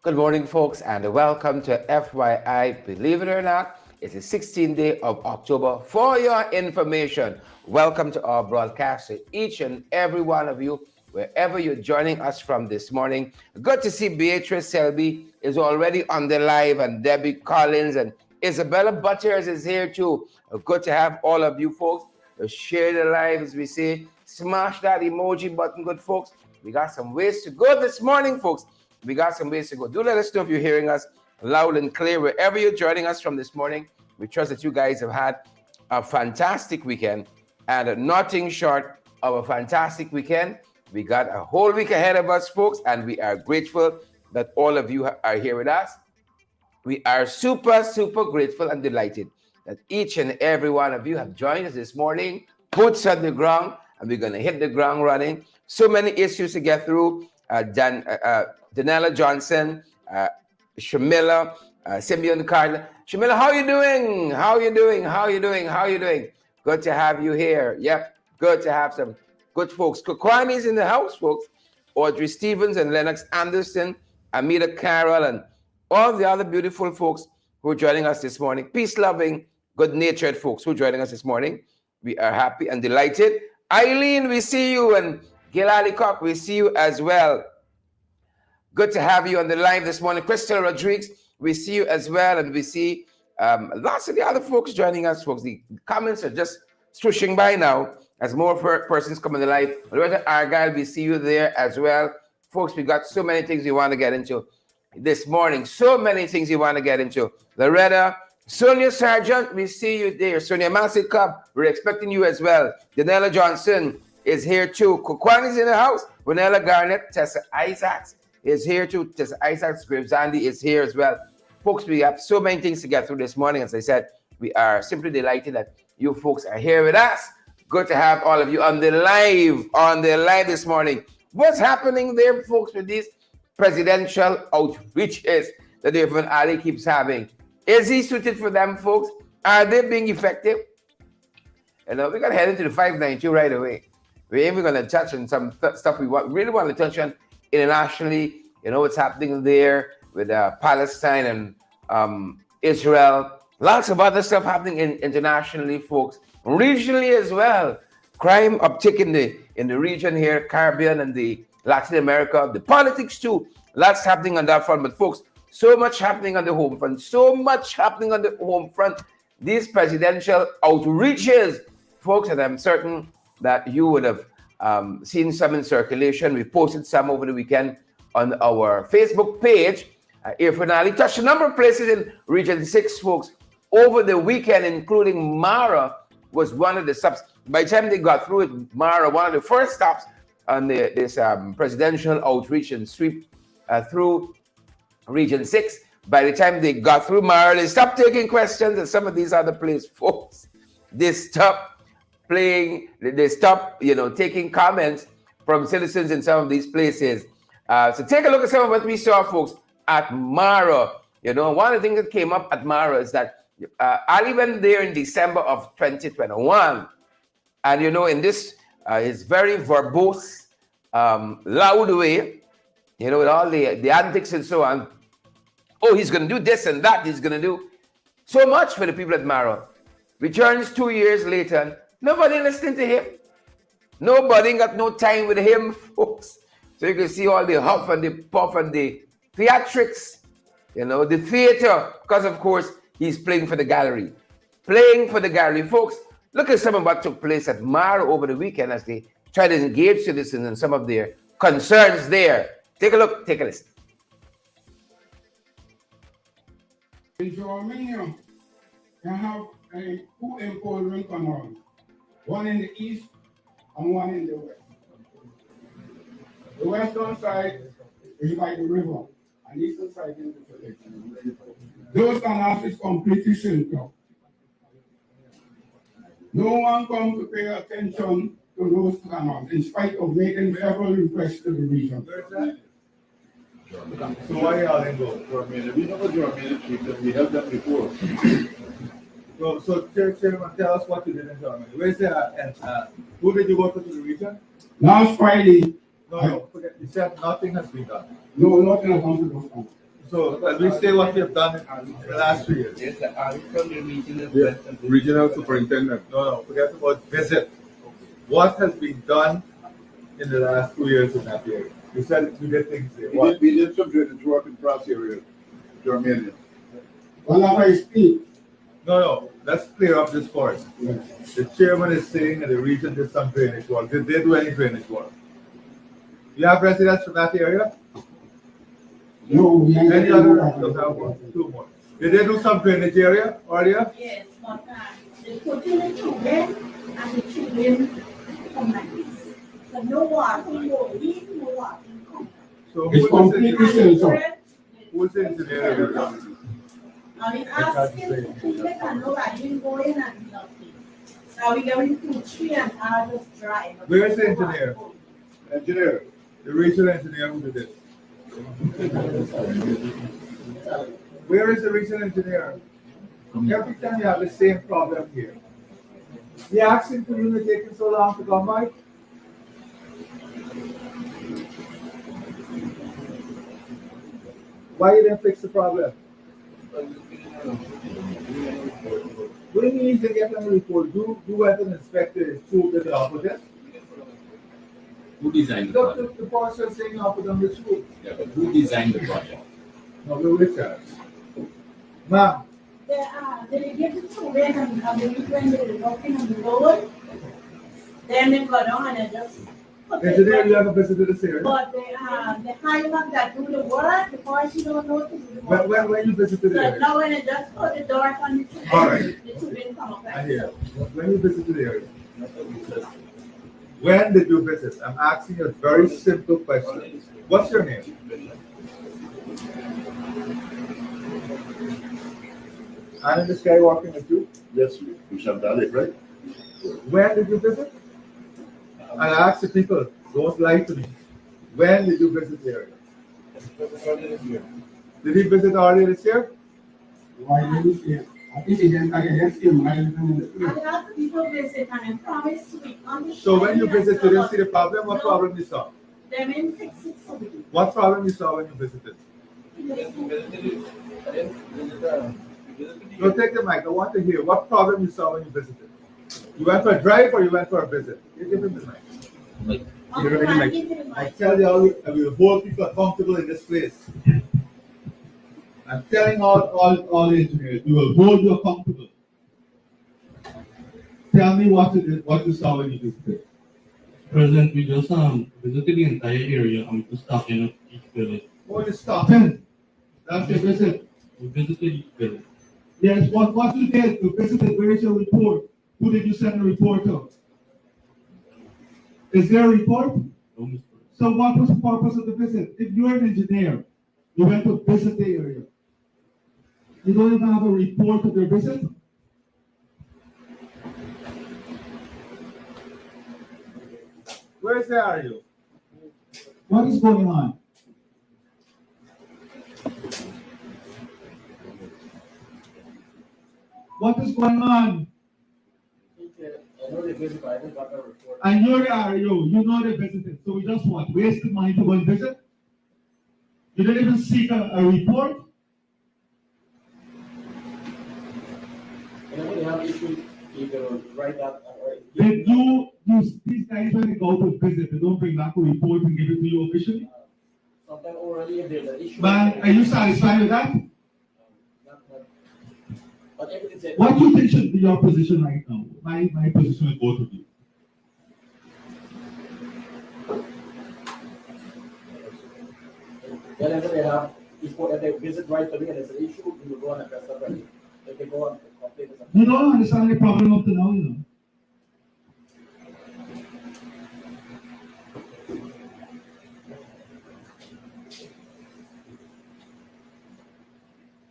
Good morning, folks, and welcome to FYI. Believe it or not, it's the 16th day of October. For your information, welcome to our broadcast to each and every one of you, wherever you're joining us from this morning. Good to see Beatrice Selby is already on the live, and Debbie Collins and Isabella Butters is here too. Good to have all of you folks. Share the live, as we say. Smash that emoji button, good folks. We got some ways to go this morning, folks. We got some ways to go. Do let us know if you're hearing us loud and clear wherever you're joining us from this morning. We trust that you guys have had a fantastic weekend and nothing short of a fantastic weekend. We got a whole week ahead of us, folks, and we are grateful that all of you are here with us. We are super, super grateful and delighted that each and every one of you have joined us this morning. Boots on the ground, and we're going to hit the ground running. So many issues to get through. Danella Johnson, Shamila, Simeon Cardinal. Shamila, how you doing? How you doing? How you doing? How you doing? Good to have you here. Yep, good to have some good folks. Kwani's in the house, folks. Audrey Stevens and Lennox Anderson, Amita Carroll, and all the other beautiful folks who are joining us this morning. Peace-loving, good-natured folks who are joining us this morning. We are happy and delighted. Eileen, we see you, and Gil Alicock, we see you as well. Good to have you on the live this morning. Crystal Rodriguez, we see you as well, and we see lots of the other folks joining us, folks. The comments are just swooshing by now as more persons come on the live. Loretta Argyle, we see you there as well. Folks, we got so many things we want to get into this morning. So many things you want to get into. Loretta, Sonia Sargent, we see you there. Sonia Massey-Cobb, we're expecting you as well. Danella Johnson is here too. Kukwan is in the house. Renella Garnett, Tessa Isaacs is here too. Tessa Isaacs, Graves Andy is here as well. Folks, we have so many things to get through this morning. As I said, we are simply delighted that you folks are here with us. Good to have all of you on the live this morning. What's happening there, folks, with these presidential outreaches that Irfaan Ali keeps having? Is he suited for them, folks? Are they being effective? You know, we're going to head into the 592 right away. We're even going to touch on some stuff we really want to touch on internationally. You know what's happening there with Palestine and Israel. Lots of other stuff happening internationally, folks. Regionally as well. Crime uptick in the region here, Caribbean and the Latin America. The politics too. Lots happening on that front. But folks, so much happening on the home front. So much happening on the home front. These presidential outreaches, folks, and I'm certain that you would have seen some in circulation. We posted some over the weekend on our Facebook page. Irfaan Ali touched a number of places in Region 6, folks, over the weekend, including Mara was one of the stops. By the time they got through it, Mara, one of the first stops on this presidential outreach and sweep through Region 6. By the time they got through Mara, they stopped taking questions, and some of these other places, folks, they stopped playing, they stopped, taking comments from citizens in some of these places. So take a look at some of what we saw, folks, at Mara. One of the things that came up at Mara is that Ali went there in December of 2021. And, in this, his very verbose, loud way, with all the antics and so on. Oh, he's going to do this and that. He's going to do so much for the people at Mara. Returns 2 years later. Nobody listening to him. Nobody got no time with him, folks. So you can see all the huff and the puff and the theatrics, the theater, because of course he's playing for the gallery. Playing for the gallery. Folks, look at some of what took place at Mara over the weekend as they try to engage citizens in some of their concerns there. Take a look, take a listen. In Germany, you have two important canals, one in the east and one in the west. The western side is by the river, and the eastern side is the protection. Those canals is completely sealed up. No one comes to pay attention to those canals, in spite of making several requests to the region. So why are you going to Germany? We know what Germany treated. We have that before. So Chairman, tell us what you did in Germany. Where's the who did you go to the region? Last Friday. No, forget. You said nothing has been done. No, nothing has come to those countries. So at least say what we have done in the last 3 years. Yes, sir. Are you from the regional Yeah, president? regional superintendent. No, forget about visit. What has been done in the last 2 years in that area? You said we did things there. What? We did some drainage work in Cross area, Germania. Well, I speak. No, let's clear up this part. The chairman is saying that the region did some drainage work. Did they do any drainage work? You have residents from that area? No, we ain't Any gonna other? do that. Don't have one, 2 more. Did they do some drainage area earlier? Yes, but they put in the children and the children come like this. So no water can go in, no water can come. So It's completely still so. who's the engineer? Now we asking to clean it and nobody can go in and nothing. Now we going to tree and all just dry. Where is the engineer? Engineer. The regional engineer who did this. Where is the regional engineer? Every time you have the same problem here. The asking for you to taking so long to come by? Why you didn't fix the problem? What do you mean to get them a report? You went and inspected it, proved it up with it? Who designed the Look, project? the boss is saying up with them the truth. Yeah, but who designed the project? No, we're Richard. Ma'am, They give the children and they when they're walking on the road, then they go down and they just put it engineer, back. you ever visited this area? But the high one that do the work, because she don't know to do the work. When you visited the So area? now when I just put the door on the children, All right. the children come up I like hear. so. When you visited the area? When did you visit? I'm asking you a very simple question. What's your name? And this guy walking with you? Yes, Irfaan Ali, right? When did you visit? I asked the people, don't lie to me. When did you visit the area? Did he visit earlier this year? Why did you say? I think he didn't get him. I didn't know. And other people visit and I promise to be on the. So when you visit, you didn't see the them problem? What No. problem you saw? in fix it for me. What problem you saw when you visited? No, take the mic. I want to hear what problem you saw when you visited. You went for a drive or you went for a visit? You give him the mic. Okay, You're gonna I'll give give you the I mic. tell you all, I will hold people comfortable in this place. I'm telling all the engineers, we will hold you accountable. Tell me what you saw when you visited. President, we just visited the entire area and we just stopped in each village. Oh, you stopping? That's your visit. We visited each village. Yes, what you did, you visited, where is your report? Who did you send the report to? Is there a report? No, Mr. So what was the purpose of the visit? If you're an engineer, you went to visit the area. You don't even have a report of your visit? Where is are you? What is going on? What is going on? I know they visit, but I didn't got a report. I know they are you know they visited. So we just what? Wasted money to go and visit? You didn't even seek a report? Whenever they have issues, you can write that. Did you these guys when they go to visit, they don't bring back a report and give it to you officially? Sometimes orally, if there's an issue. Man, are you satisfied with that? But if it's a. What do you think should be your position right now? My position with both of you. Whenever they have, if they visit right to me and there's an issue, we will go and address that right. If they go and complain. You don't understand the problem up to now, you know.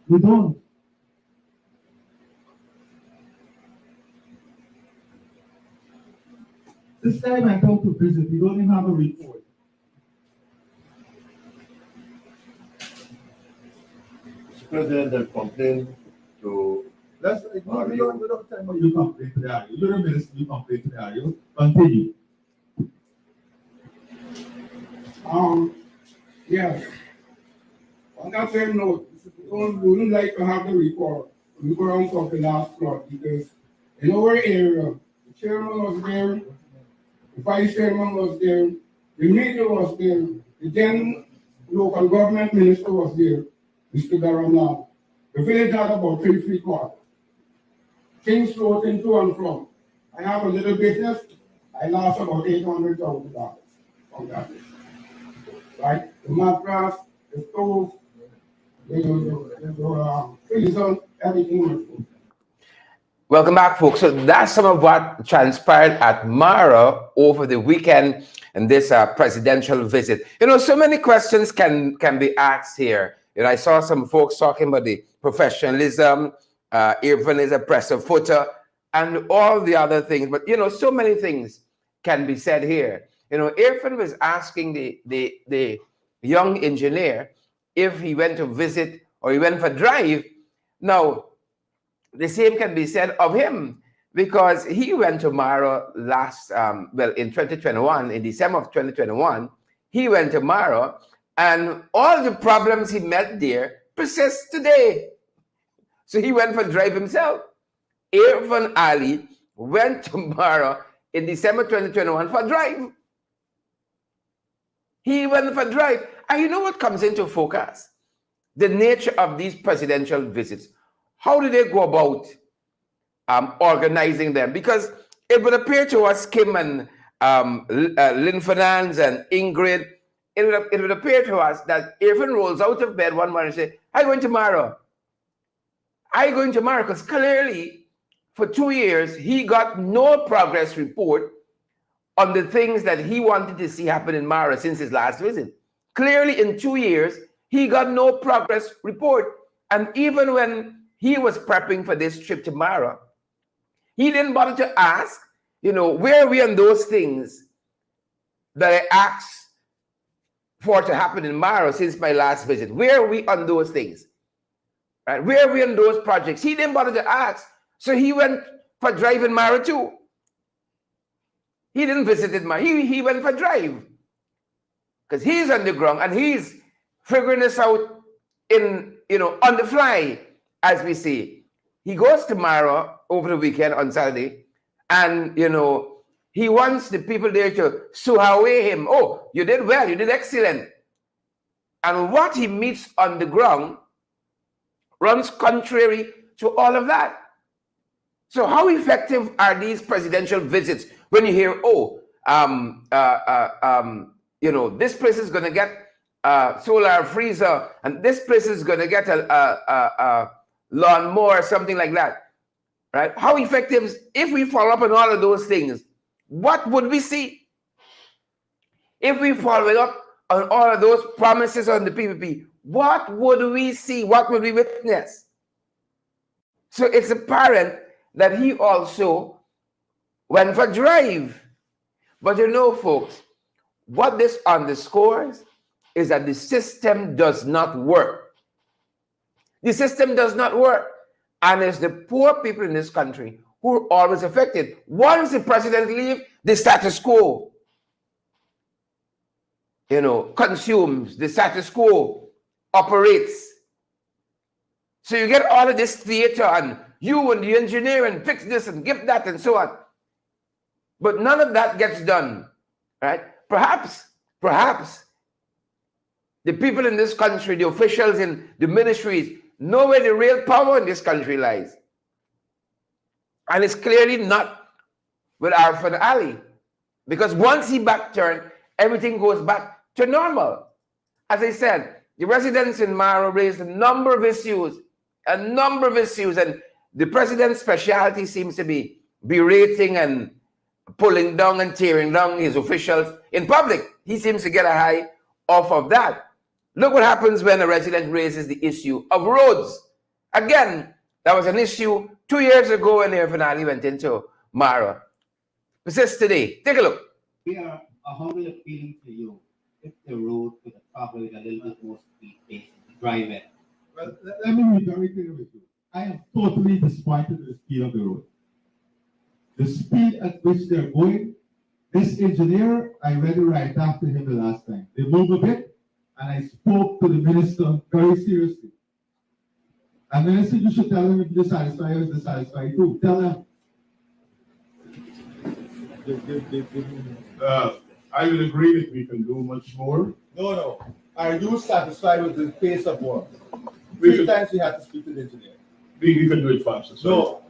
You don't. This guy went out to visit, you don't even have a report. Mr. President, I've complained to We don't tell me you complain to the area. You're a minister, you complain to the area. Continue. Yes. On that same note, we wouldn't like to have the report from the grounds of the last flood because in our area, the chairman was there, the vice chairman was there, the media was there, the then local government minister was there, Mr. Garamla. The village had about 3 feet water. Things floating to and from. I have a little business, I lost about $800,000 from that business. Right? The mattress, the stove, the freezer, everything was good. Welcome back, folks. So that's some of what transpired at Mara over the weekend in this presidential visit. You know, so many questions can be asked here. You know, I saw some folks talking about the professionalism, Irfaan is a presser footer, and all the other things. But, you know, so many things can be said here. You know, Irfaan was asking the young engineer if he went to visit or he went for drive. Now, the same can be said of him because he went to Mara last, in 2021, in December of 2021, he went to Mara and all the problems he met there persist today. So he went for drive himself. Irfaan Ali went to Mara in December 2021 for drive. He went for drive. And you know what comes into focus? The nature of these presidential visits. How do they go about organizing them? Because it would appear to us, Kim and Lynn Fernandez and Ingrid, it would appear to us that Irfaan rolls out of bed one morning and says, I'm going to Mara. I'm going to Mara, because clearly for 2 years, he got no progress report on the things that he wanted to see happen in Mara since his last visit. Clearly in 2 years, he got no progress report. And even when he was prepping for this trip to Mara, he didn't bother to ask, you know, where are we on those things that I asked for to happen in Mara since my last visit? Where are we on those things? Right? Where are we on those projects? He didn't bother to ask. So he went for drive in Mara too. He didn't visit it, he went for drive. Because he's on the ground and he's figuring this out in, you know, on the fly, as we see. He goes to Mara over the weekend on Saturday, and, you know, he wants the people there to suhawe him. Oh, you did well, you did excellent. And what he meets on the ground runs contrary to all of that. So how effective are these presidential visits when you hear, oh, you know, this place is going to get a solar freezer, and this place is going to get a lawnmower, something like that, right? How effective, if we follow up on all of those things, what would we see? If we follow up on all of those promises on the PPP, what would we see? What would we witness? So it's apparent that he also went for drive. But you know, folks, what this underscores is that the system does not work. The system does not work. And it's the poor people in this country who are always affected. Once the president leaves, the status quo, you know, consumes, the status quo operates. So you get all of this theater and you and the engineer and fix this and give that and so on. But none of that gets done, right? Perhaps the people in this country, the officials in the ministries, know where the real power in this country lies. And it's clearly not with Irfaan Ali. Because once he back-turned, everything goes back to normal. As I said, the residents in Mara raised a number of issues, and the president's specialty seems to be berating and pulling down and tearing down his officials in public. He seems to get a high off of that. Look what happens when a resident raises the issue of roads. Again, that was an issue 2 years ago when Irfaan Ali went into Mara. Persists today. Take a look. We are humbly appealing to you if the road could have traveled with a little bit more speed pace to drive it. Well, let me be very clear with you. I am totally disappointed with the speed of the road. The speed at which they're going, this engineer, I read it right after him the last time. They move a bit, and I spoke to the minister very seriously. And minister, you should tell him if you're dissatisfied or dissatisfied too. Tell him. I will agree that we can do much more. No. Are you satisfied with the pace of work? We Three should- times we had to speak to the engineer. We can do it faster. No.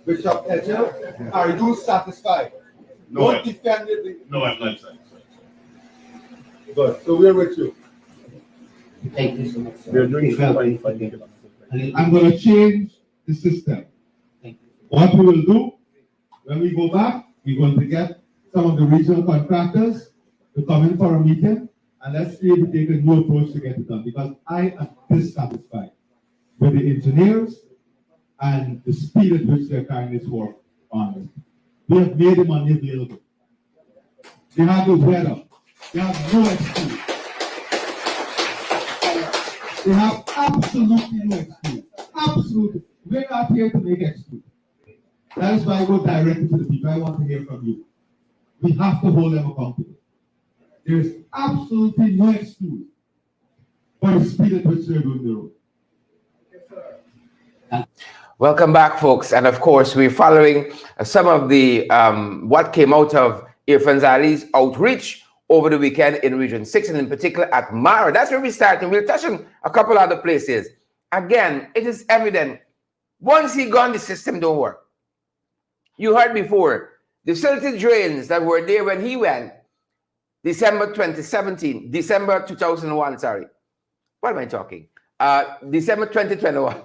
Bishop Edger, are you satisfied? No, Don't defend it. No, I'm not satisfied. Good. So we're with you. Thank you so much, sir. We are doing Well, fine. I'm going to change the system. Thank you. What we will do, when we go back, we're going to get some of the regional contractors to come in for a meeting, and let's see if we take a new approach to get it done, because I am dissatisfied with the engineers and the speed at which they're carrying this work on. They have made the money available. They have the weather. They have no excuse. They have absolutely no excuse. Absolutely. We're not here to make excuse. That is why I go directly to the people. I want to hear from you. We have to hold them accountable. There is absolutely no excuse for the speed at which they're doing the road. Welcome back, folks. And of course, we're following some of the what came out of Irfaan Ali's outreach over the weekend in Region 6, and in particular at Mara. That's where we started. We'll touch on a couple other places. Again, it is evident, once he gone, the system don't work. You heard before, the silted drains that were there when he went, December 2001, sorry. What am I talking? December 2021.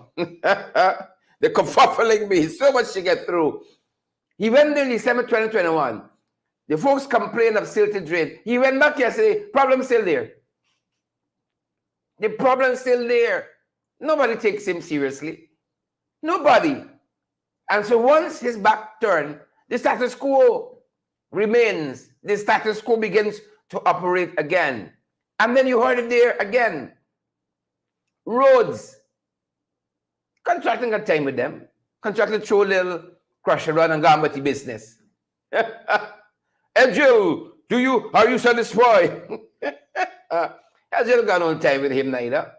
The kerfuffling me, so much to get through. He went there in December 2021. The folks complained of silted drain. He went back yesterday, problem still there. The problem's still there. Nobody takes him seriously. Nobody. And so once his back turned, the status quo remains. The status quo begins to operate again. And then you heard it there again. Roads. Contracting got time with them. Contracting throw a little crush and run and go on with the business. Edgel, are you satisfied? Edgel got no time with him neither.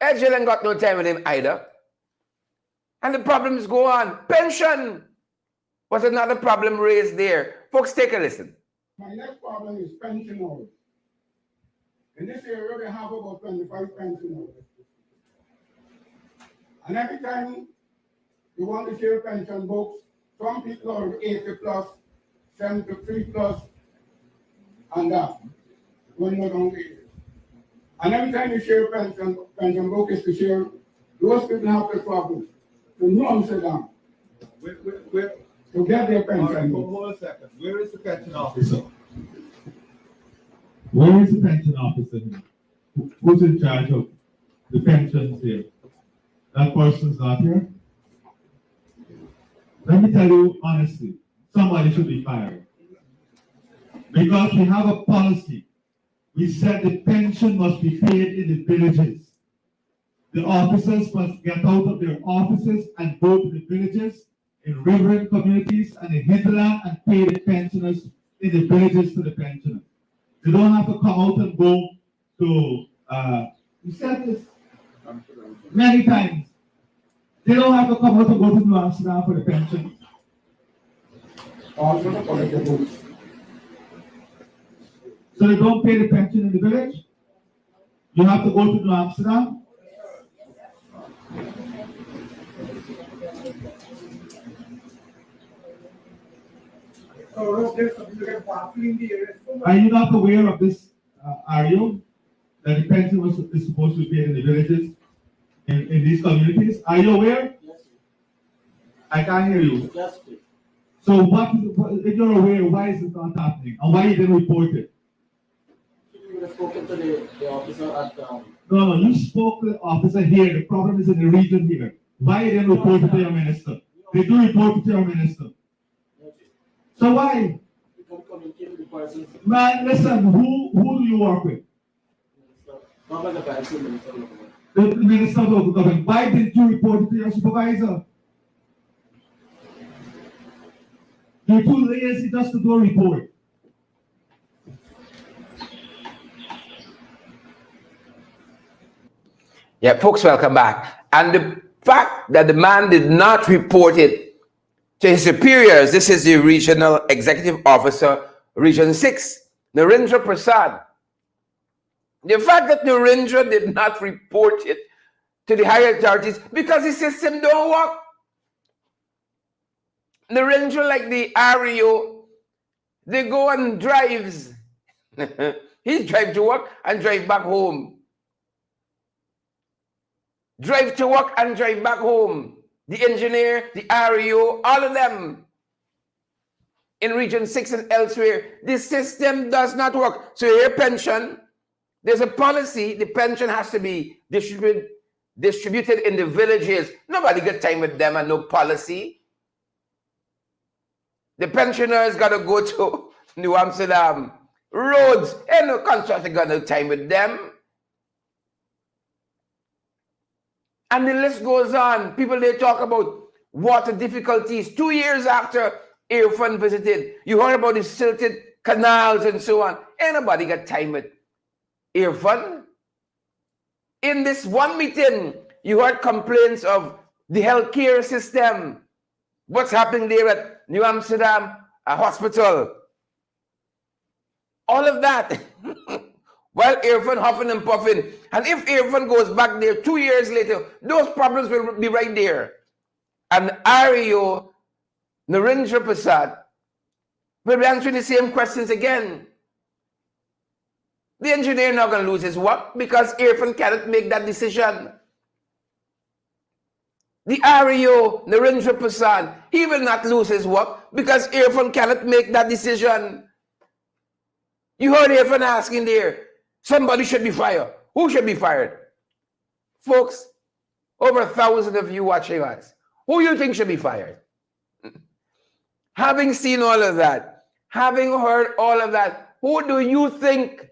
Edgel ain't got no time with him either. And the problems go on. Pension was another problem raised there. Folks, take a listen. My next problem is pension hours. In this area, they have about 25 pension hours. And every time you want to share pension books, some people are 80 plus, 73 plus, and that, when not on the. And every time you share pension book is to share, those people have to travel to New Amsterdam to get their pension book. Hold a second. Where is the pension officer? Where is the pension officer here? Who's in charge of the pensions here? That person's not here? Let me tell you honestly, somebody should be fired. Because we have a policy. We said the pension must be paid in the villages. The officers must get out of their offices and go to the villages, in riverine communities and in hinterland, and pay the pensioners in the villages to the pensioners. They don't have to come out and go to, we said this many times. They don't have to come out and go to New Amsterdam for the pension. Also, the political books. So they don't pay the pension in the village? You have to go to New Amsterdam? Are you not aware of this, are you? That the pension is supposed to be paid in the villages, in these communities? Are you aware? Yes, I can't hear you. yes, please. So if you're aware, why is it not happening? And why you didn't report it? You would have spoken to the officer at, No, you spoke to the officer here. The problem is in the region here. Why you didn't report it to your minister? They do report it to your minister. So why? you can communicate with the person, Man, listen, who do you work with? not like the council minister. The minister of local government. Why didn't you report it to your supervisor? You're too lazy just to do a report. Yeah, folks, welcome back. And the fact that the man did not report it to his superiors, this is the Regional Executive Officer, Region 6, Narendra Prasad. The fact that Narendra did not report it to the higher authorities because the system don't work. Narendra, like the REO, they go and drives. He drive to work and drive back home. Drive to work and drive back home. The engineer, the REO, all of them in Region 6 and elsewhere, the system does not work. So your pension, there's a policy, the pension has to be distributed in the villages. Nobody got time with them and no policy. The pensioners got to go to New Amsterdam. Roads, ain't no contractor got no time with them. And the list goes on. People, they talk about water difficulties. 2 years after Irfaan visited, you heard about the silted canals and so on. Ain't nobody got time with Irfaan. In this one meeting, you heard complaints of the healthcare system. What's happening there at New Amsterdam Hospital? All of that. While Irfaan huffing and puffing. And if Irfaan goes back there 2 years later, those problems will be right there. And REO, Narendra Prasad, will be answering the same questions again. The engineer not going to lose his work because Irfaan cannot make that decision. The REO, Narendra Prasad, he will not lose his work because Irfaan cannot make that decision. You heard Irfaan asking there, somebody should be fired. Who should be fired? Folks, over 1,000 of you watching us, who you think should be fired? Having seen all of that, having heard all of that, who do you think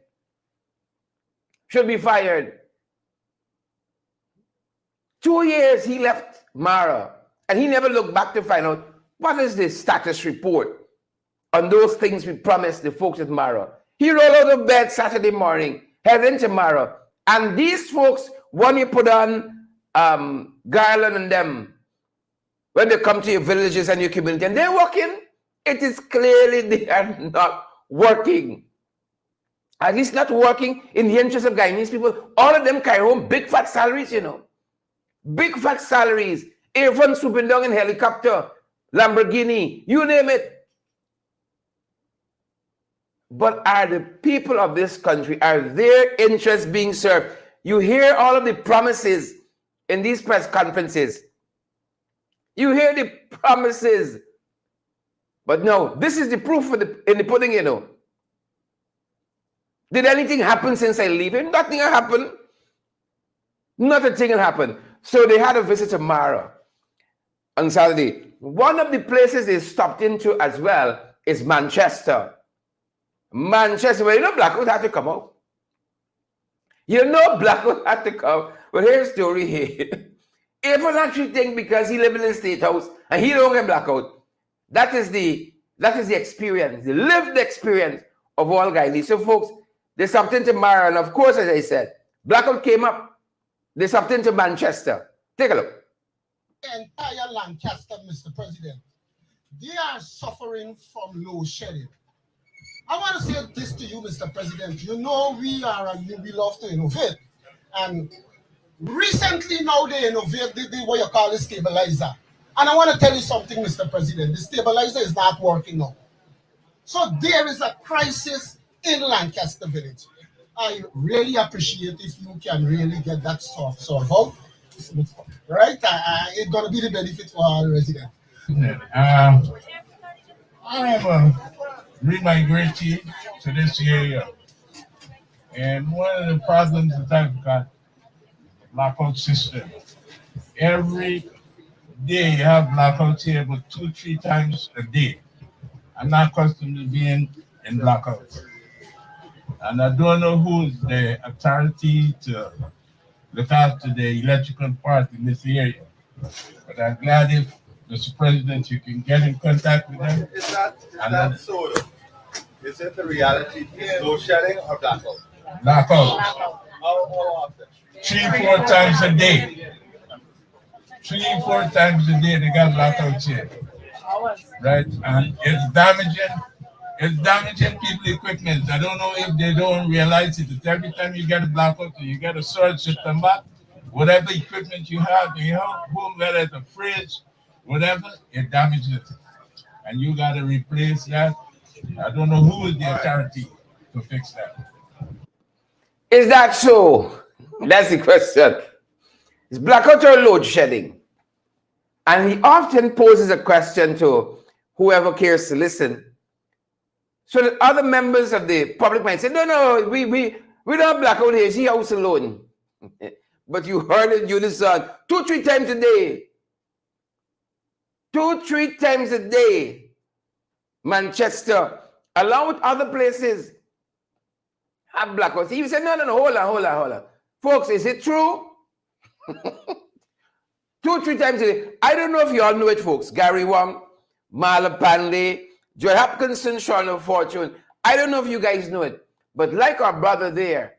should be fired? 2 years he left Mara, and he never looked back to find out what is the status report on those things we promised the folks at Mara. He rolled out of bed Saturday morning, headed into Mara, and these folks, when you put on Garland and them, when they come to your villages and your community, and they're working, it is clearly they are not working. At least not working in the interest of Guyanese people. All of them carry home big fat salaries, you know. Big fat salaries. Irfaan swooping down in helicopter, Lamborghini, you name it. But are the people of this country, are their interests being served? You hear all of the promises in these press conferences. You hear the promises. But no, this is the proof in the pudding, you know. Did anything happen since I leave? Nothing happened. Not a thing happened. So they had a visit to Mara on Saturday. One of the places they stopped into as well is Manchester. Manchester, well, you know Blackout had to come out. You know Blackout had to come. But here's the story here. Irfaan actually think because he lives in the State House and he don't get Blackout, that is the experience, the lived experience of all Guyanese. So folks, they stopped into Mara, and of course, as I said, Blackout came up. They stopped into Manchester. Take a look. The entire Lancaster, Mr. President, they are suffering from load shedding. I want to say this to you, Mr. President. You know we love to innovate. And recently now they innovate what you call the stabilizer. And I want to tell you something, Mr. President. The stabilizer is not working now. So there is a crisis in Lancaster Village. I really appreciate if you can really get that solved out. Right? It's going to be the benefit for our residents. I am remigrating to this area. And one of the problems that I've got, blackout system. Every day you have blackouts here about 2-3 times a day. I'm not accustomed to being in blackouts. And I don't know who's the authority to look after the electrical part in this area. But I'm glad if, Mr. President, you can get in contact with them. Is that so? Is it the reality? Load shedding or blackout? Blackout. How often? 3-4 times a day. 3-4 times a day they got blackouts here. Right? And it's damaging people equipment. I don't know if they don't realize it. That every time you get a blackout, you get a surge system back. Whatever equipment you have in your home, whether it's a fridge, whatever, it damages it. And you got to replace that. I don't know who is the authority to fix that. Is that so? That's the question. Is blackout or load shedding? And he often poses a question to whoever cares to listen, so that other members of the public might say, no, we don't have blackout here, she house alone. But you heard it unison 2-3 times a day. 2-3 times a day. Manchester, along with other places, have blackouts. He said, no, hold on. Folks, is it true? 2-3 times a day. I don't know if you all know it, folks. Gary Wong, Marla Pandey, Joy Hopkinson, Sean of Fortune. I don't know if you guys know it. But like our brother there,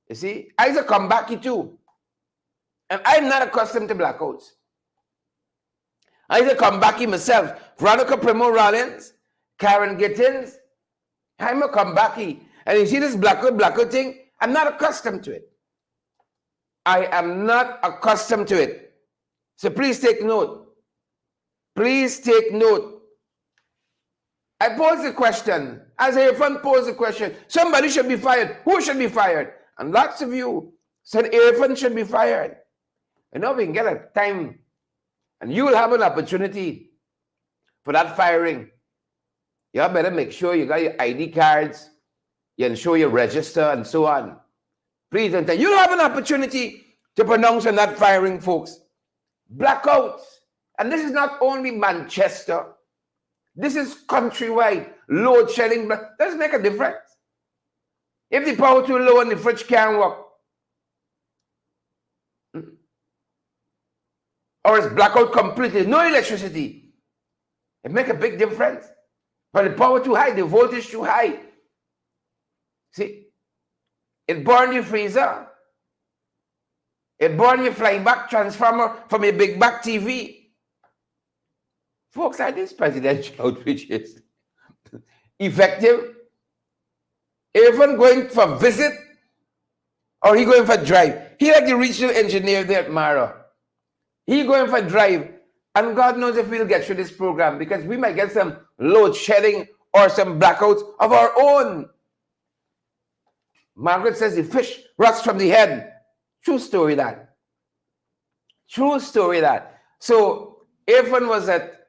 you see, I's a comebacky too. And I'm not accustomed to blackouts. I's a comebacky myself. Veronica Primo Rollins, Karen Gittins, I'm a comebacky. And you see this blackout thing, I'm not accustomed to it. I am not accustomed to it. So please take note. Please take note. I posed the question. As Irfaan posed the question, somebody should be fired. Who should be fired? And lots of you said Irfaan should be fired. You know, we can get a time and you will have an opportunity for that firing. You better make sure you got your ID cards, you ensure your register and so on. Please, and you'll have an opportunity to pronounce on that firing, folks. Blackouts. And this is not only Manchester. This is countrywide. Load shedding doesn't make a difference. If the power too low and the fridge can't work, or it's blackout completely, no electricity, it make a big difference. But the power too high, the voltage too high. See, it burned your freezer. It burned your flying back transformer from a big back TV. Folks, are these presidential outreaches effective? Even going for visit, or he going for drive? He like the regional engineer there at Mara. He going for drive, and God knows if we'll get through this program, because we might get some load shedding or some blackouts of our own. Margaret says the fish rots from the head. True story that. True story that. So Irfaan was at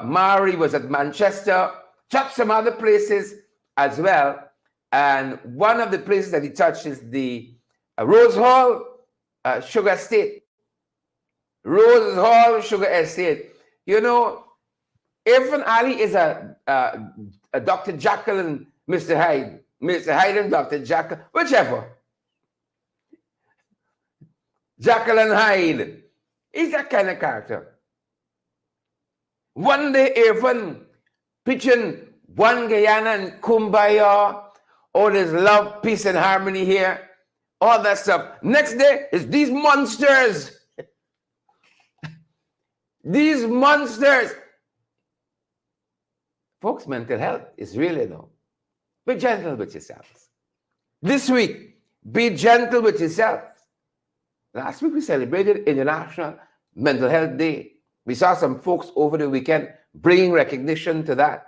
Mari, was at Manchester, touched some other places as well. And one of the places that he touched is the Rose Hall Sugar Estate. Rose Hall Sugar Estate. You know, Irfaan Ali is a Dr. Jekyll and Mr. Hyde. Mr. Hyde and Dr. Jekyll, whichever. Jekyll and Hyde. He's that kind of character. One day, Irfaan preaching one Guyana and Kumbaya, all this love, peace, and harmony here, all that stuff. Next day is these monsters. These monsters. Folks, mental health is really low. Be gentle with yourselves. This week, be gentle with yourselves. Last week, we celebrated International Mental Health Day. We saw some folks over the weekend bringing recognition to that.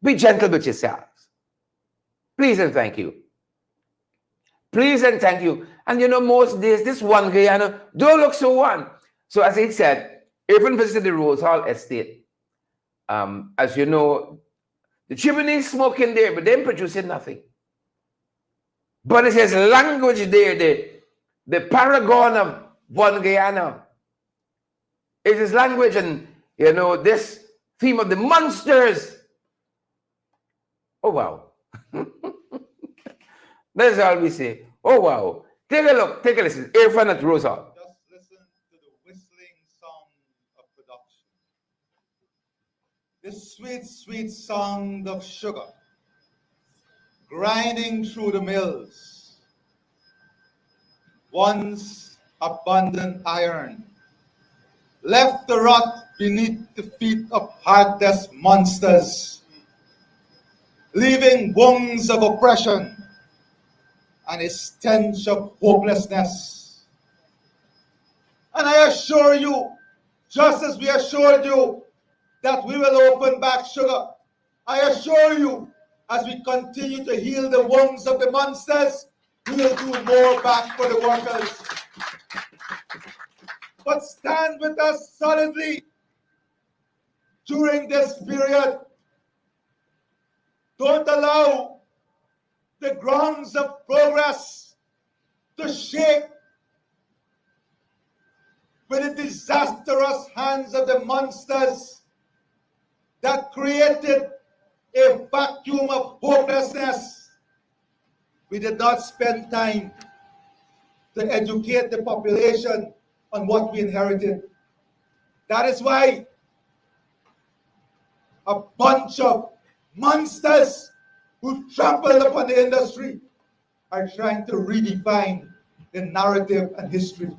Be gentle with yourselves. Please and thank you. Please and thank you. And you know, most days, this one Guyana don't look so one. So as he said, Irfaan visited the Rose Hall Estate. As you know, the chimney is smoking there, but they're producing nothing. But it says language there, the paragon of one Guyana. It is language, and you know, this theme of the monsters. Oh wow. That's all we say. Oh wow. Take a look, take a listen. Irfaan at Rose Hall. Just listen to the whistling song of production. This sweet, sweet sound of sugar grinding through the mills. once abundant iron, left to rot beneath the feet of heartless monsters, leaving wounds of oppression and a stench of hopelessness. And I assure you, just as we assured you that we will open back sugar, I assure you, as we continue to heal the wounds of the monsters, we will do more back for the workers. But stand with us solidly during this period. Don't allow the grounds of progress to shake with the disastrous hands of the monsters that created a vacuum of hopelessness. We did not spend time to educate the population on what we inherited. That is why a bunch of monsters who trampled upon the industry are trying to redefine the narrative and history.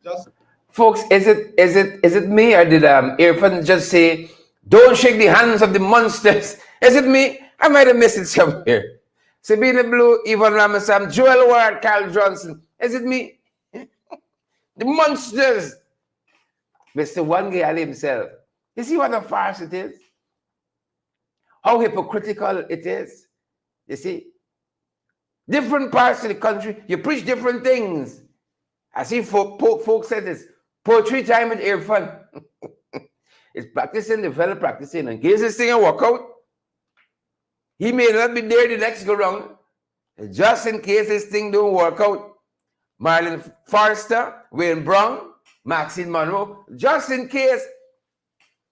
Just Folks, is it me, or did Irfaan just say, don't shake the hands of the monsters? Is it me? I might have missed it somewhere. Sabina Blue, Ivan Ramasam, Joel Ward, Carl Johnson. Is it me? The monsters. Mr. Wange Ali himself. You see what a farce it is? How hypocritical it is? You see? Different parts of the country, you preach different things. I see folks said this. Poetry time with Irfaan. It's practicing, the fella practicing. In case this thing will work out, he may not be there the next go round. Just in case this thing don't work out. Marlon Forrester, Wayne Brown, Maxine Monroe, just in case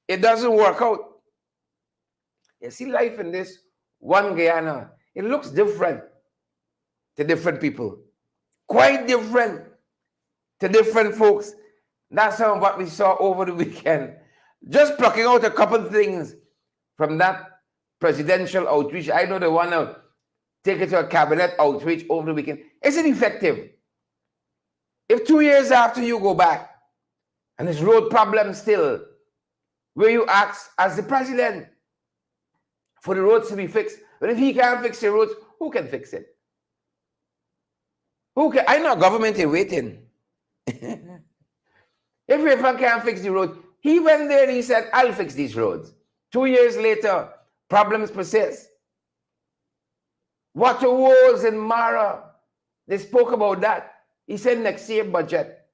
it doesn't work out. You see, life in this one Guyana, it looks different to different people. Quite different to different folks. That's some of what we saw over the weekend. Just plucking out a couple of things from that presidential outreach. I know they want to take it to a cabinet outreach over the weekend. Is it effective? If 2 years after you go back and there's road problems still, where you ask as the president for the roads to be fixed, but if he can't fix the roads, who can fix it? Who can? I know government is waiting. If Irfaan can't fix the road, he went there and he said, I'll fix these roads. 2 years later, problems persist. Water woes in Mara, they spoke about that. He said next year budget.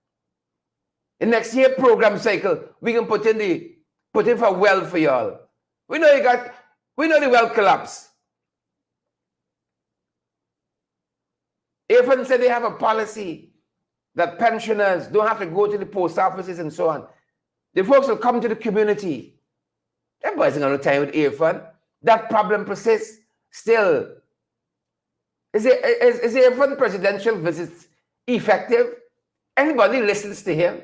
In next year program cycle, we can put in for well for y'all. We know the well collapse. Irfaan said they have a policy that pensioners don't have to go to the post offices and so on. The folks will come to the community. Everybody's going to time with Irfaan. That problem persists still. Is Irfaan presidential visits effective? Anybody listens to him?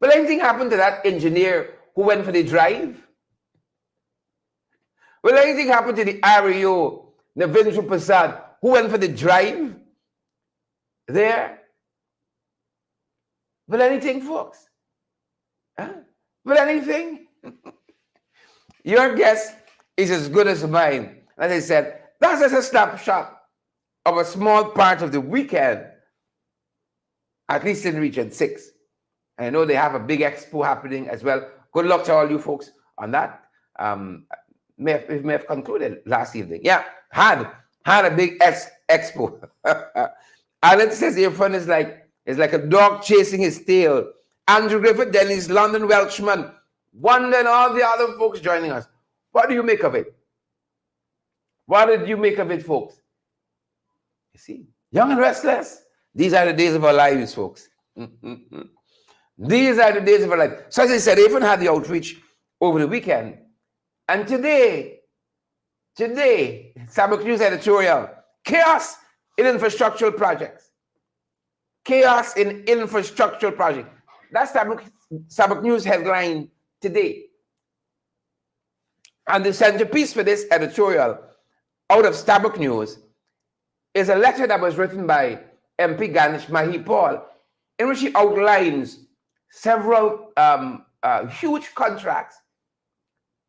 Will anything happen to that engineer who went for the drive? Will anything happen to the REO, Navindra Prasad, who went for the drive there? Will anything, folks? Huh? Will anything? Your guess is as good as mine. As I said, that's just a snapshot of a small part of the weekend, at least in Region 6. And I know they have a big expo happening as well. Good luck to all you folks on that. May have concluded last evening. Yeah, had a big expo. Alan says Irfaan is like a dog chasing his tail. Andrew Griffith, then he's London Welshman. Wanda and all the other folks joining us. What do you make of it? What did you make of it, folks? You see, young and restless. These are the days of our lives, folks. These are the days of our life. So as I said, Irfaan had the outreach over the weekend. And today, Sabbath News editorial, chaos in infrastructural projects. Chaos in infrastructural projects. That's Sabbath News headline today. And the centerpiece for this editorial out of Sabbath News is a letter that was written by MP Ganesh Mahipal, in which he outlines several huge contracts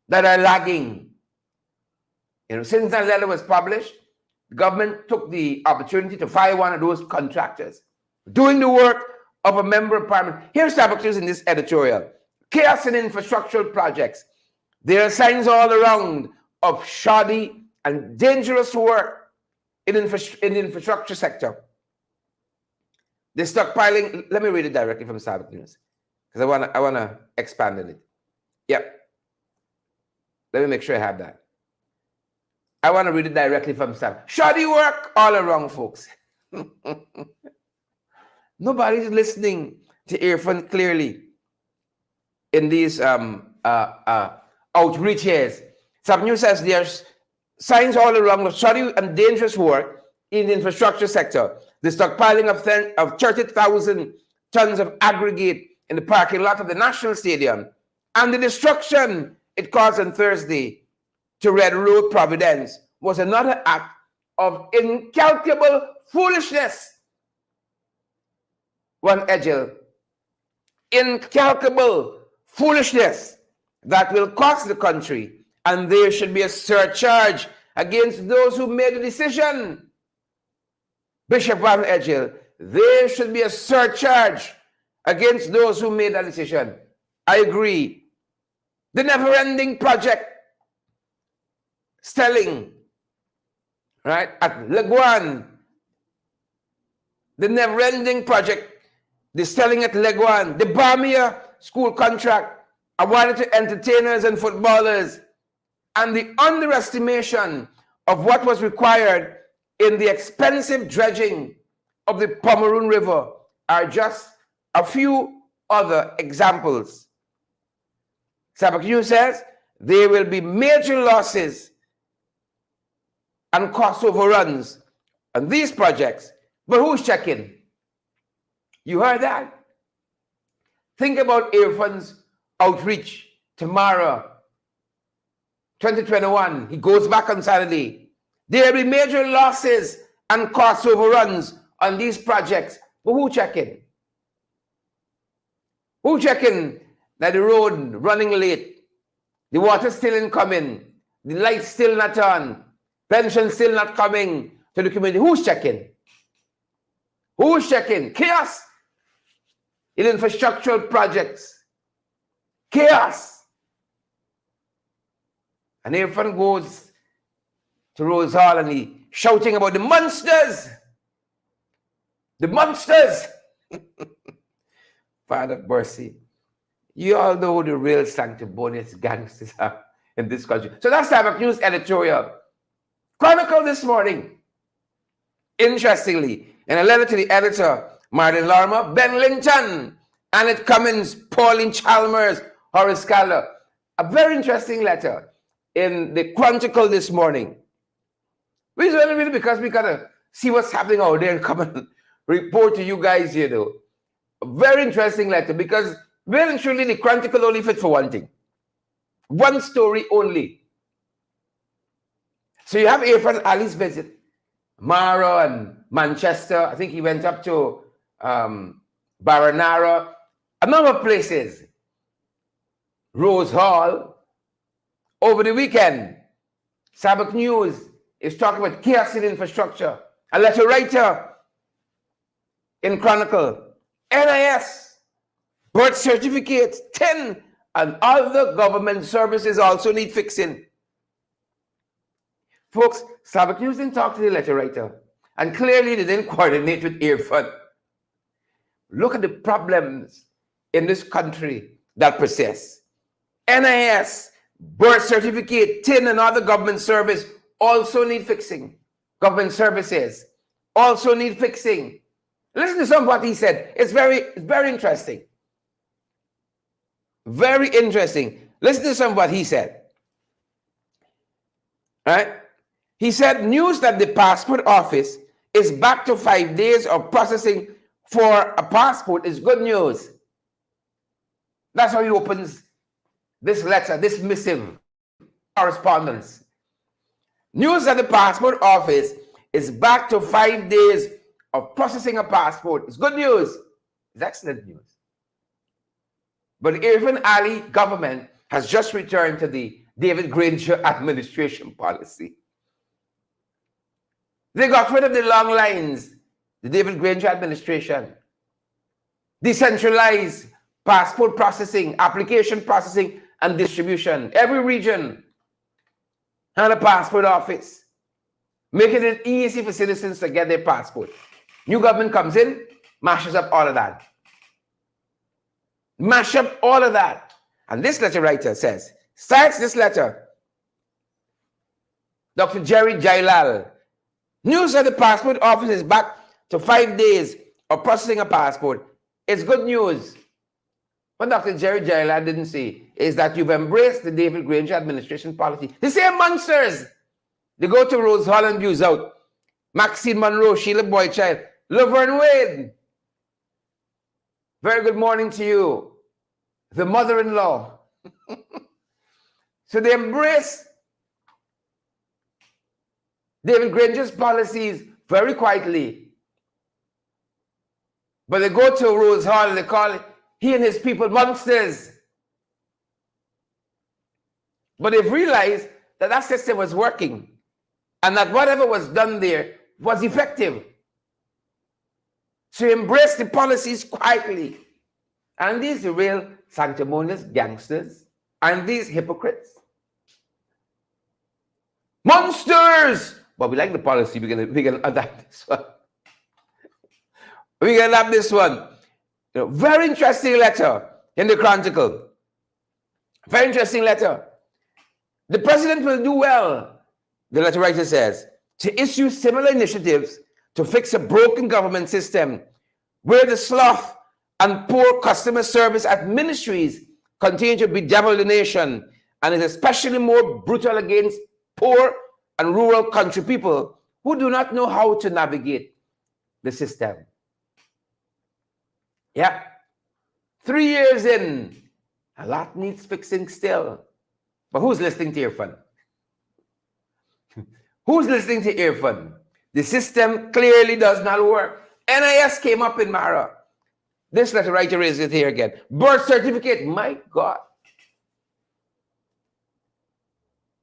that are lagging. Since that letter was published, the government took the opportunity to fire one of those contractors doing the work of a member of parliament. Here's Starbucks News in this editorial. Chaos in infrastructural projects. There are signs all around of shoddy and dangerous work in the infrastructure sector. The stockpiling, let me read it directly from Starbucks News, because I wanna expand on it. Yep. Let me make sure I have that. I want to read it directly from Sam. Shoddy work all around, folks. Nobody's listening to Irfaan clearly in these outreaches. Some news says there's signs all around of shoddy and dangerous work in the infrastructure sector. The stockpiling of 30,000 tons of aggregate in the parking lot of the National Stadium and the destruction it caused on Thursday to Red Road, Providence, was another act of incalculable foolishness. One Edgel, incalculable foolishness that will cost the country, and there should be a surcharge against those who made the decision. Bishop Van Edgel, there should be a surcharge against those who made that decision. I agree. The never-ending project Stelling, right, at Leguan, the never-ending project, the Stelling at Leguan, the Bamia school contract awarded to entertainers and footballers, and the underestimation of what was required in the expensive dredging of the Pomeroon River are just a few other examples. Starbucks News says there will be major losses and cost overruns on these projects. But who's checking? You heard that? Think about Irfaan's outreach tomorrow, 2021. He goes back on Saturday. There will be major losses and cost overruns on these projects. But who checking? Who checking that the road running late, the water still incoming, the lights still not on, pension still not coming to the community? Who's checking? Who's checking? Chaos in infrastructural projects. Chaos. And Irfaan goes to Rose Hall and he's shouting about the monsters. The monsters. Father mercy. You all know who the real sanctimonious gangsters are in this country. So that's Starbucks News editorial. Chronicle this morning, interestingly, in a letter to the editor, Martin Lorimer, Ben Linton, Annette Cummins, Pauline Chalmers, Horace Calla. A very interesting letter in the Chronicle this morning. Which is really because we got to see what's happening out there and come and report to you guys, you know. A very interesting letter because really and truly the Chronicle only fit for one thing. One story only. So you have Irfaan Ali's visit, Mara and Manchester. I think he went up to Baranara, a number of places. Rose Hall. Over the weekend, Starbucks News is talking about chaos in infrastructure. A letter writer in Chronicle, NIS, birth certificates, 10 and other government services also need fixing. Folks, Starbucks News didn't talk to the letter writer, and clearly they didn't coordinate with Irfaan. Look at the problems in this country that persist. NIS, birth certificate, TIN, and other government service also need fixing. Government services also need fixing. Listen to some of what he said. It's very interesting. Very interesting. Listen to some of what he said. All right? He said, news that the passport office is back to 5 days of processing for a passport is good news. That's how he opens this letter, this missive correspondence. News that the passport office is back to 5 days of processing a passport. It's good news. It's excellent news. But the Irfaan Ali government has just returned to the David Granger administration policy. They got rid of the long lines, the David Granger administration. Decentralized passport processing, application processing, and distribution. Every region had a passport office, making it easy for citizens to get their passport. New government comes in, mashes up all of that. Mash up all of that. And this letter writer says, starts this letter, Dr. Jerry Jailal. News that the passport office is back to 5 days of processing a passport. It's good news. What Dr. Jerry Jailal didn't say is that you've embraced the David Granger administration policy. The same monsters. They go to Rose Hall and views out. Maxine Monroe, Sheila Boychild, Laverne Wade. Very good morning to you. The mother-in-law. So they embrace David Granger's policies very quietly. But they go to Rose Hall and they call he and his people monsters. But they've realized that that system was working and that whatever was done there was effective. So embrace the policies quietly. And these are real sanctimonious gangsters and these hypocrites. Monsters! But we like the policy. We're gonna adapt this one. We're gonna adapt this one. You know, very interesting letter in the Chronicle. Very interesting letter. The president will do well, the letter writer says, to issue similar initiatives to fix a broken government system where the sloth and poor customer service at ministries continue to bedevil the nation and is especially more brutal against poor and rural country people who do not know how to navigate the system. Yeah. 3 years in, a lot needs fixing still. But who's listening to Irfaan? Who's listening to Irfaan? The system clearly does not work. NIS came up in Mara. This letter writer raises it here again. Birth certificate, my God.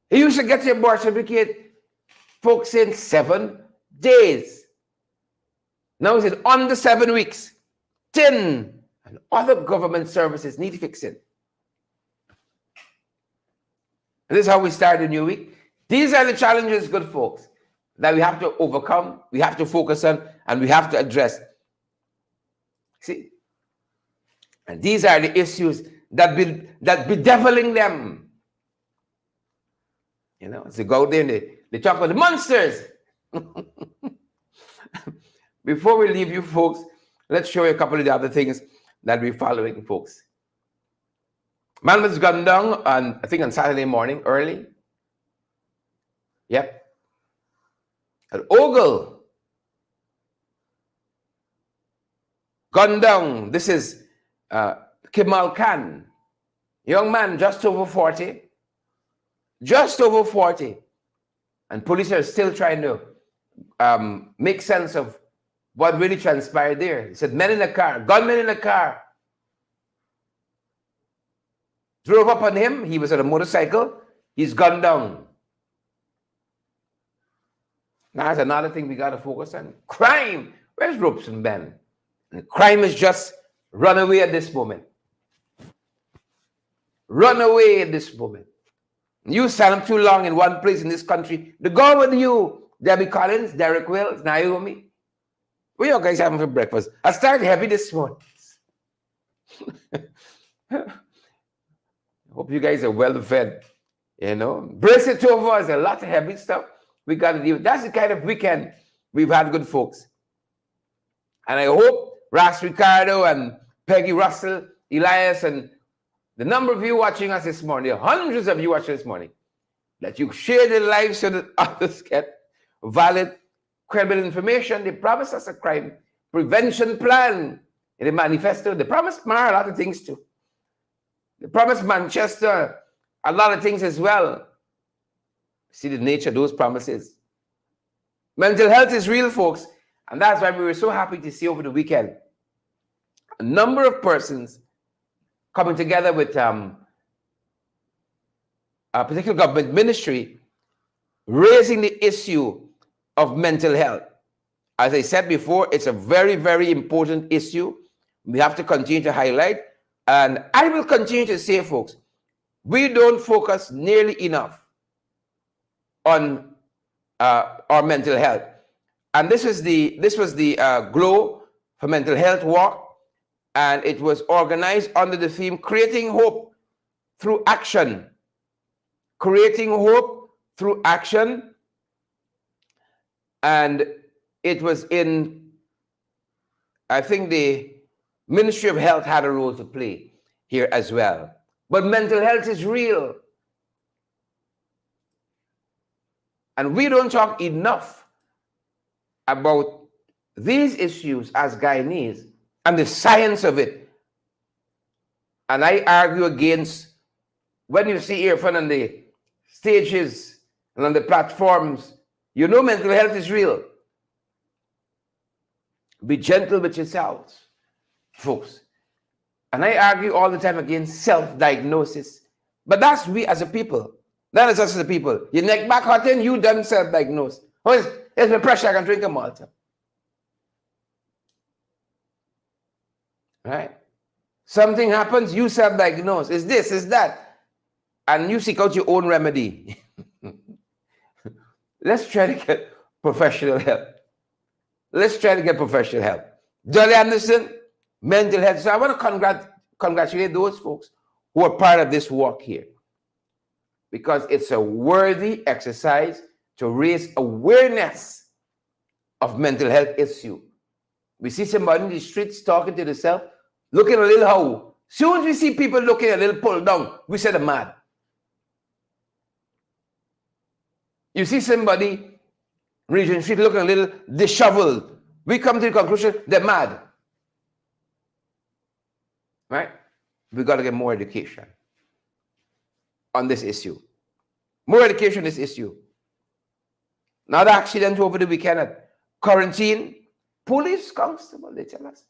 You used to get your birth certificate, folks, in 7 days. Now it's under 7 weeks. 10 and other government services need fixing. This is how we start a new week. These are the challenges, good folks, that we have to overcome, we have to focus on, and we have to address. See? And these are the issues that bedeviling them. You know, so go out there and they talk about the monsters. Before we leave you folks, let's show you a couple of the other things that we're following, folks. Man was gunned down on, I think, on Saturday morning, early. Yep. At Ogle. Gunned down. This is Kimal Khan. Young man, just over 40. Just over 40. And police are still trying to make sense of what really transpired there. He said, men in a car, gunmen in a car. Drove up on him. He was on a motorcycle. He's gunned down. Now, that's another thing we got to focus on. Crime. Where's Robeson Ben? And crime is just run away at this moment. Run away at this moment. You stand up too long in one place in this country. To go with you, Debbie Collins, Derek Wills, Naomi. What are you guys having for breakfast? I started heavy this morning. Hope you guys are well fed. You know, brace it over us. A lot of heavy stuff we got to deal with. That's the kind of weekend we've had, good folks. And I hope Ras Ricardo and Peggy Russell, Elias, and the number of you watching us this morning, there are hundreds of you watching this morning, that you share their lives so that others get valid, credible information. They promised us a crime prevention plan in the manifesto. They promised Mara a lot of things too. They promised Manchester a lot of things as well. See the nature of those promises. Mental health is real, folks. And that's why we were so happy to see over the weekend a number of persons coming together with a particular government ministry raising the issue of mental health. As I said before, it's a very, very important issue. We have to continue to highlight. And I will continue to say, folks, we don't focus nearly enough on our mental health. And this was the Glow for Mental Health Walk, and it was organized under the theme Creating Hope Through Action. Creating Hope Through Action. And it was in, I think the Ministry of Health had a role to play here as well. But mental health is real. And we don't talk enough about these issues as Guyanese and the science of it. And I argue against, when you see Irfaan on the stages and on the platforms, you know mental health is real. Be gentle with yourselves, folks. And I argue all the time against self-diagnosis. But that's we as a people. That is us as a people. Your neck back hurting, you done self-diagnose. Oh, it's my pressure, I can drink a Malta. Right? Something happens, you self-diagnose. It's this, it's that. And you seek out your own remedy. Let's try to get professional help. Let's try to get professional help. Jolly Anderson, mental health. So I want to congratulate those folks who are part of this walk here, because it's a worthy exercise to raise awareness of mental health issue. We see somebody in the streets talking to themselves, looking a little how. Soon as we see people looking a little pulled down, we say they're mad. You see somebody Regent Street looking a little disheveled, we come to the conclusion they're mad. Right? We got to get more education on this issue. More education on this issue. Another accident over the weekend at Quarantine. Police constable, they tell us,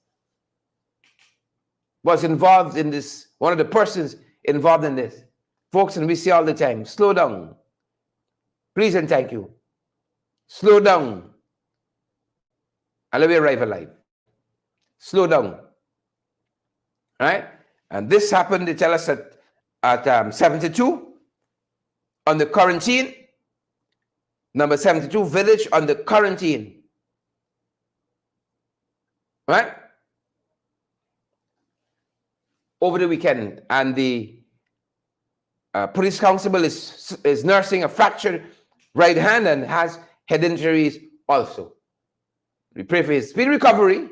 was involved in this, one of the persons involved in this. Folks, and we see all the time, slow down. Please and thank you. Slow down. And let me arrive alive. Slow down. Right? And this happened, they tell us, at 72 on the Quarantine, number 72 village on the Quarantine. Right? Over the weekend. And the police constable is nursing a fractured right hand and has head injuries also. We pray for his speedy recovery.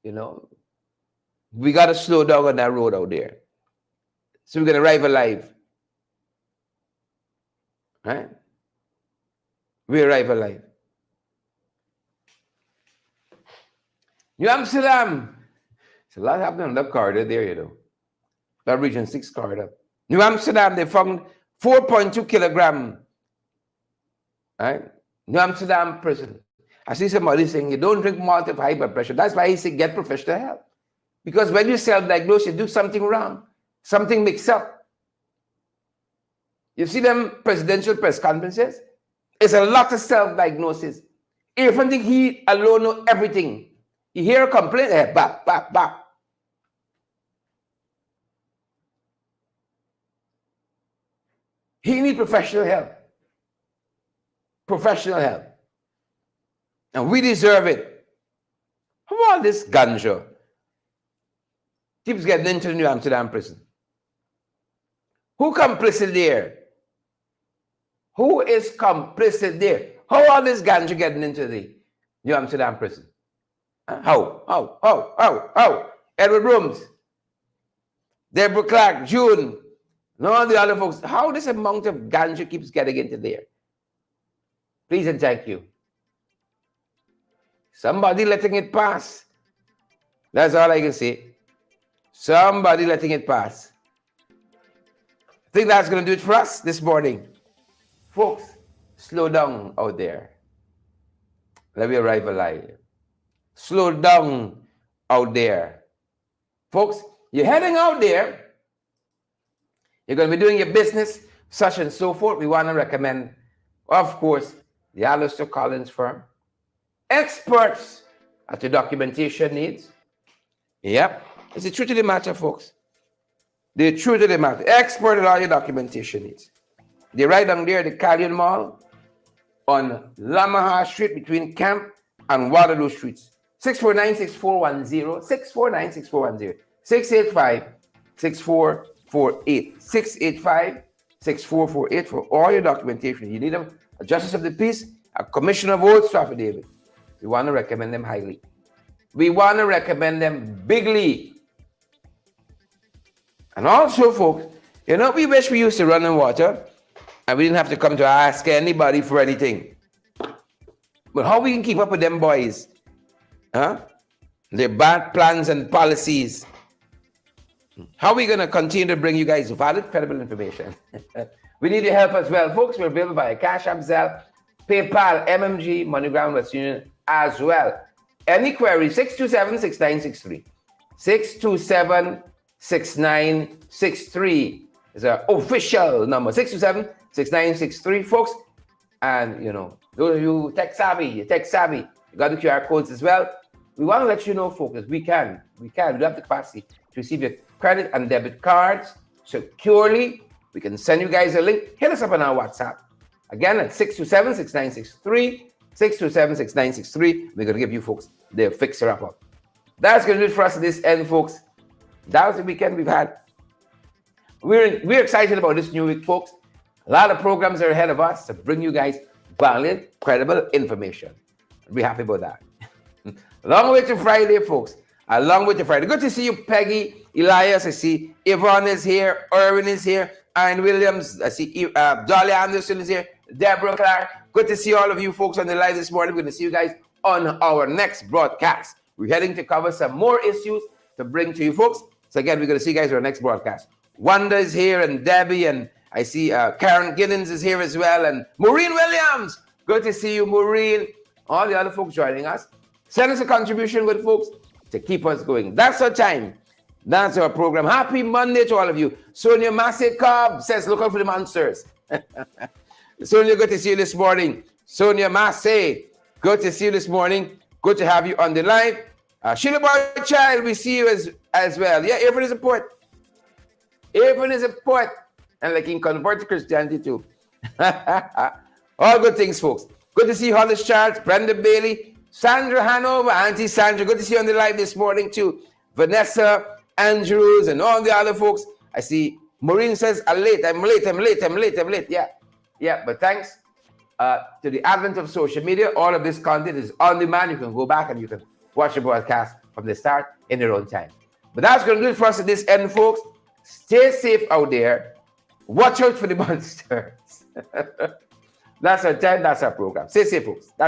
You know, we got to slow down on that road out there. So we're going to arrive alive. Right? We arrive alive. New Amsterdam. It's a lot happening on that corridor there, you know. That Region 6 corridor. New Amsterdam, they found 4.2 kilogram. Right? New Amsterdam prison. I see somebody saying, you don't drink Malta for high blood pressure. That's why he said get professional help. Because when you self-diagnose, you do something wrong. Something mixed up. You see them presidential press conferences? It's a lot of self-diagnosis. Irfaan think he alone knows everything. You hear a complaint, back. He needs professional help. Professional help. And we deserve it. How all this ganja keeps getting into the New Amsterdam prison? Who complicit there? Who is complicit there? How all this ganja getting into the New Amsterdam prison? How? Edward Rooms, Deborah Clark, June, and all the other folks. How this amount of ganja keeps getting into there? Please and thank you. Somebody letting it pass. That's all I can say. Somebody letting it pass. I think that's going to do it for us this morning. Folks, slow down out there. Let me arrive alive. Slow down out there. Folks, you're heading out there. You're going to be doing your business, such and so forth. We want to recommend, of course, the Alistair Collins firm. Experts at your documentation needs. Yep. It's the truth of the matter, folks. The truth of the matter. Expert at all your documentation needs. They're right down there at the Callion Mall on Lamaha Street between Camp and Waterloo Streets. 649-6410, 649-6410, 685-6448, 685-6448 for all your documentation. You need them, a Justice of the Peace, a Commissioner of Oaths affidavit. We want to recommend them highly. We want to recommend them bigly. And also, folks, you know, we wish we used to run in water and we didn't have to come to ask anybody for anything. But how we can keep up with them boys? Huh? Their bad plans and policies. How are we going to continue to bring you guys valid, credible information? We need your help as well, folks. We're available by Cash App, Zelle, PayPal, MMG, MoneyGram, Western Union as well. Any query, 627-6963. 627-6963 is our official number, 627-6963, folks. And, you know, those of you tech savvy, you got the QR codes as well. We want to let you know, folks, we do have the capacity to receive your credit and debit cards securely. We can send you guys a link. Hit us up on our WhatsApp. Again, at 627-6963, 627-6963. We're going to give you folks the fixer up. That's going to do it for us at this end, folks. That was the weekend we've had. We're excited about this new week, folks. A lot of programs are ahead of us to bring you guys valid, credible information. We're happy about that. Long way to Friday, folks. A long way to Friday. Good to see you, Peggy, Elias. I see Yvonne is here. Irwin is here. Ian Williams. I see Dolly Anderson is here. Deborah Clark. Good to see all of you folks on the live this morning. We're going to see you guys on our next broadcast. We're heading to cover some more issues to bring to you folks. So again, we're going to see you guys on our next broadcast. Wanda is here and Debbie, and I see Karen Giddens is here as well, and Maureen Williams. Good to see you, Maureen. All the other folks joining us. Send us a contribution, good folks, to keep us going. That's our time. That's our program. Happy Monday to all of you. Sonia Massey Cobb says, look out for the monsters. Sonia, good to see you this morning. Sonia Massey, good to see you this morning. Good to have you on the live. Sheila Boy Child, we see you as well. Yeah, Irfaan is a poet. Irfaan is a poet. And like he convert to Christianity too. All good things, folks. Good to see you, Hollis Charles, Brenda Bailey, Sandra Hanover, Auntie Sandra. Good to see you on the live this morning too. Vanessa, Andrews, and all the other folks. I see Maureen says, I'm late. Yeah, but thanks to the advent of social media, all of this content is on demand. You can go back and you can watch the broadcast from the start in your own time. But that's going to do it for us at this end, folks. Stay safe out there. Watch out for the monsters. That's our time. That's our program. Stay safe, folks. That's